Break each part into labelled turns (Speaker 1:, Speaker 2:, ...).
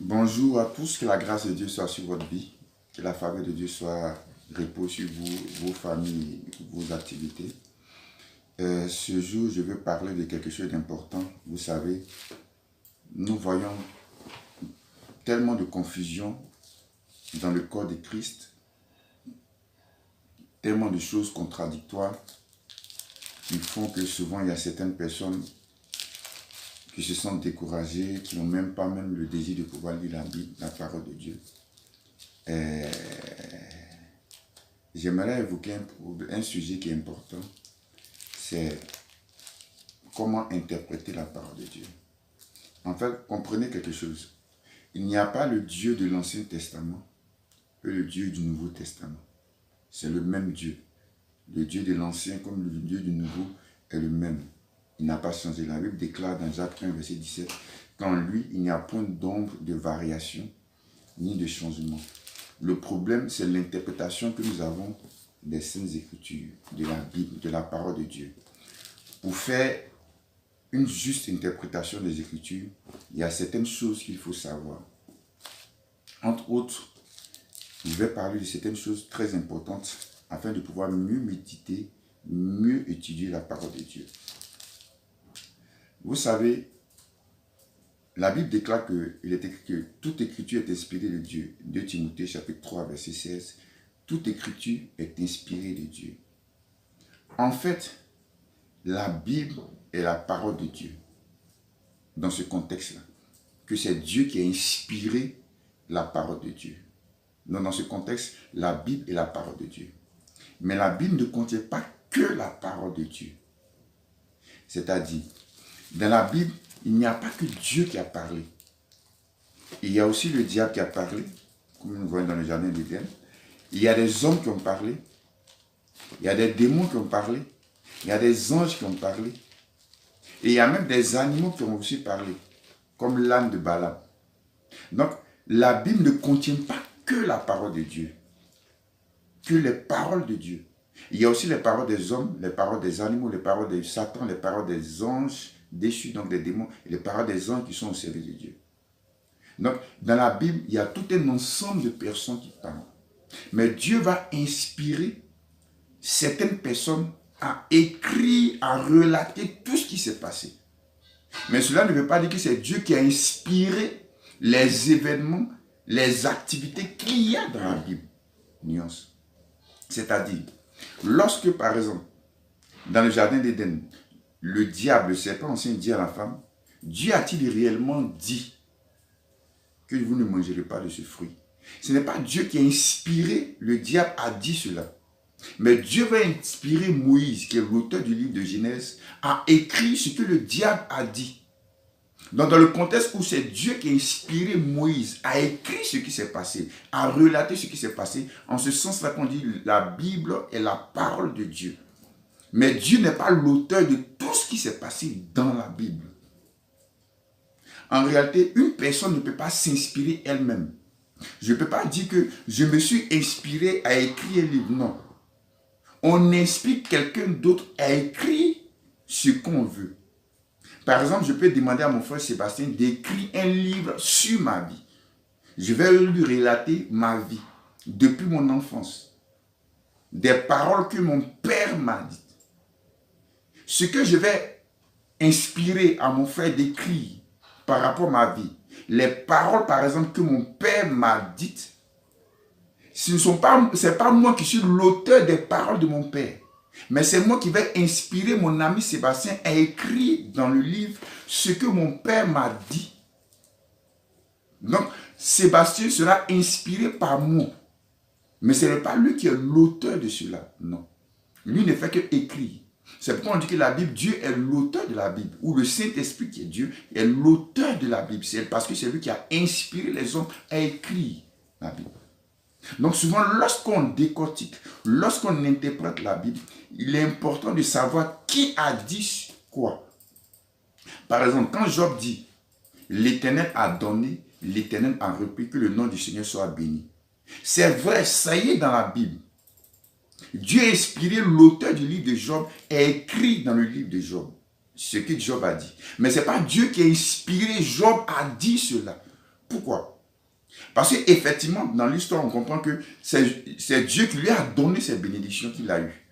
Speaker 1: Bonjour à tous, que la grâce de Dieu soit sur votre vie, que la faveur de Dieu soit repose sur vous, vos familles, vos activités. Ce jour, je veux parler de quelque chose d'important. Vous savez, nous voyons tellement de confusion dans le corps de Christ, tellement de choses contradictoires qui font que souvent il y a certaines personnes qui se sentent découragées, qui n'ont même pas le désir de pouvoir lire la Bible, la parole de Dieu. J'aimerais évoquer un sujet qui est important, c'est comment interpréter la parole de Dieu. En fait, comprenez quelque chose. Il n'y a pas le Dieu de l'Ancien Testament et le Dieu du Nouveau Testament. C'est le même Dieu. Le Dieu de l'Ancien comme le Dieu du Nouveau est le même. Il n'a pas changé. La Bible déclare dans Jacques 1, verset 17, qu'en lui, il n'y a point d'ombre de variation ni de changement. Le problème, c'est l'interprétation que nous avons des Saintes Écritures, de la Bible, de la parole de Dieu. Pour faire une juste interprétation des Écritures, il y a certaines choses qu'il faut savoir. Entre autres, je vais parler de certaines choses très importantes afin de pouvoir mieux méditer, mieux étudier la parole de Dieu. Vous savez, la Bible déclare qu'il est écrit que toute écriture est inspirée de Dieu. 2 Timothée chapitre 3 verset 16. Toute écriture est inspirée de Dieu. En fait, la Bible est la parole de Dieu. Dans ce contexte-là, que c'est Dieu qui a inspiré la parole de Dieu. Donc dans ce contexte, la Bible est la parole de Dieu. Mais la Bible ne contient pas que la parole de Dieu. C'est-à-dire, dans la Bible, il n'y a pas que Dieu qui a parlé. Il y a aussi le diable qui a parlé, comme nous voyons dans le jardin d'Éden. Il y a des hommes qui ont parlé. Il y a des démons qui ont parlé. Il y a des anges qui ont parlé. Et il y a même des animaux qui ont aussi parlé, comme l'âne de Balaam. Donc, la Bible ne contient pas que la parole de Dieu, que les paroles de Dieu. Il y a aussi les paroles des hommes, les paroles des animaux, les paroles de Satan, les paroles des anges déchus, donc des démons, et les paroles des anges qui sont au service de Dieu. Donc, dans la Bible, il y a tout un ensemble de personnes qui parlent. Mais Dieu va inspirer certaines personnes à écrire, à relater tout ce qui s'est passé. Mais cela ne veut pas dire que c'est Dieu qui a inspiré les événements, les activités qu'il y a dans la Bible. Nuance. C'est-à-dire, lorsque par exemple, dans le jardin d'Éden, le diable, le serpent ancien dit à la femme, Dieu a-t-il réellement dit que vous ne mangerez pas de ce fruit? Ce n'est pas Dieu qui a inspiré le diable à dire cela. Mais Dieu va inspirer Moïse, qui est l'auteur du livre de Genèse, à écrire ce que le diable a dit. Donc dans le contexte où c'est Dieu qui a inspiré Moïse à écrire ce qui s'est passé, à relater ce qui s'est passé, en ce sens-là qu'on dit la Bible est la parole de Dieu. Mais Dieu n'est pas l'auteur de tout ce qui s'est passé dans la Bible. En réalité, une personne ne peut pas s'inspirer elle-même. Je ne peux pas dire que je me suis inspiré à écrire un livre, non. On inspire quelqu'un d'autre à écrire ce qu'on veut. Par exemple, je peux demander à mon frère Sébastien d'écrire un livre sur ma vie. Je vais lui relater ma vie depuis mon enfance. Des paroles que mon père m'a dites. Ce que je vais inspirer à mon frère d'écrire par rapport à ma vie, les paroles par exemple que mon père m'a dites, ce n'est pas moi qui suis l'auteur des paroles de mon père. Mais c'est moi qui vais inspirer mon ami Sébastien à écrire dans le livre ce que mon père m'a dit. Donc, Sébastien sera inspiré par moi. Mais ce n'est pas lui qui est l'auteur de cela. Non. Lui ne fait que écrire. C'est pourquoi on dit que la Bible, Dieu est l'auteur de la Bible. Ou le Saint-Esprit qui est Dieu est l'auteur de la Bible. C'est parce que c'est lui qui a inspiré les hommes à écrire la Bible. Donc souvent, lorsqu'on décortique, lorsqu'on interprète la Bible, il est important de savoir qui a dit quoi. Par exemple, quand Job dit, l'Éternel a donné, l'Éternel a repris, que le nom du Seigneur soit béni. C'est vrai, ça y est dans la Bible. Dieu a inspiré l'auteur du livre de Job et a écrit dans le livre de Job ce que Job a dit. Mais ce n'est pas Dieu qui a inspiré Job à dire cela. Pourquoi? Parce qu'effectivement, dans l'histoire, on comprend que c'est Dieu qui lui a donné ces bénédictions qu'il a eues.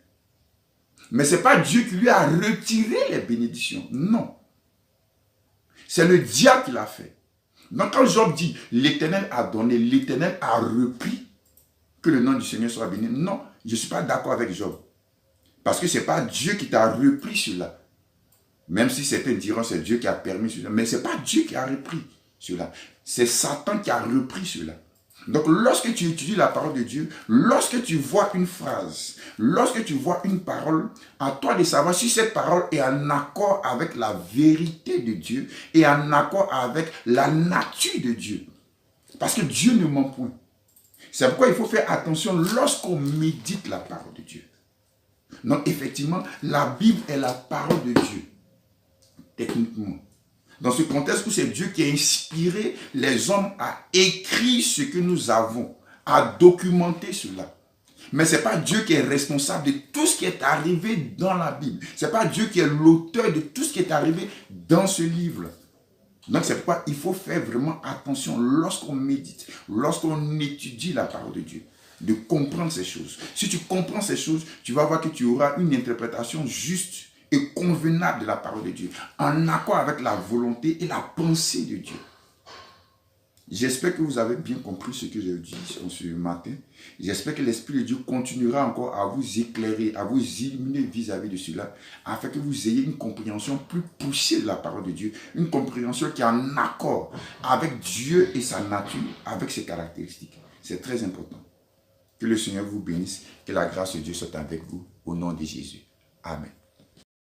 Speaker 1: Mais ce n'est pas Dieu qui lui a retiré les bénédictions. Non. C'est le diable qui l'a fait. Donc quand Job dit, l'Éternel a donné, l'Éternel a repris, que le nom du Seigneur soit béni. Non, je ne suis pas d'accord avec Job. Parce que ce n'est pas Dieu qui t'a repris cela. Même si certains diront c'est Dieu qui a permis cela. Mais ce n'est pas Dieu qui a repris cela. C'est Satan qui a repris cela. Donc lorsque tu étudies la parole de Dieu, lorsque tu vois une phrase, lorsque tu vois une parole, à toi de savoir si cette parole est en accord avec la vérité de Dieu et en accord avec la nature de Dieu. Parce que Dieu ne ment point. C'est pourquoi il faut faire attention lorsqu'on médite la parole de Dieu. Donc effectivement, la Bible est la parole de Dieu. Techniquement. Dans ce contexte où c'est Dieu qui a inspiré les hommes à écrire ce que nous avons, à documenter cela. Mais ce n'est pas Dieu qui est responsable de tout ce qui est arrivé dans la Bible. Ce n'est pas Dieu qui est l'auteur de tout ce qui est arrivé dans ce livre. Donc c'est pourquoi il faut faire vraiment attention lorsqu'on médite, lorsqu'on étudie la parole de Dieu, de comprendre ces choses. Si tu comprends ces choses, tu vas voir que tu auras une interprétation juste et convenable de la parole de Dieu, en accord avec la volonté et la pensée de Dieu. J'espère que vous avez bien compris ce que j'ai dit ce matin. J'espère que l'Esprit de Dieu continuera encore à vous éclairer, à vous illuminer vis-à-vis de cela, afin que vous ayez une compréhension plus poussée de la parole de Dieu, une compréhension qui est en accord avec Dieu et sa nature, avec ses caractéristiques. C'est très important. Que le Seigneur vous bénisse, que la grâce de Dieu soit avec vous, au nom de Jésus. Amen.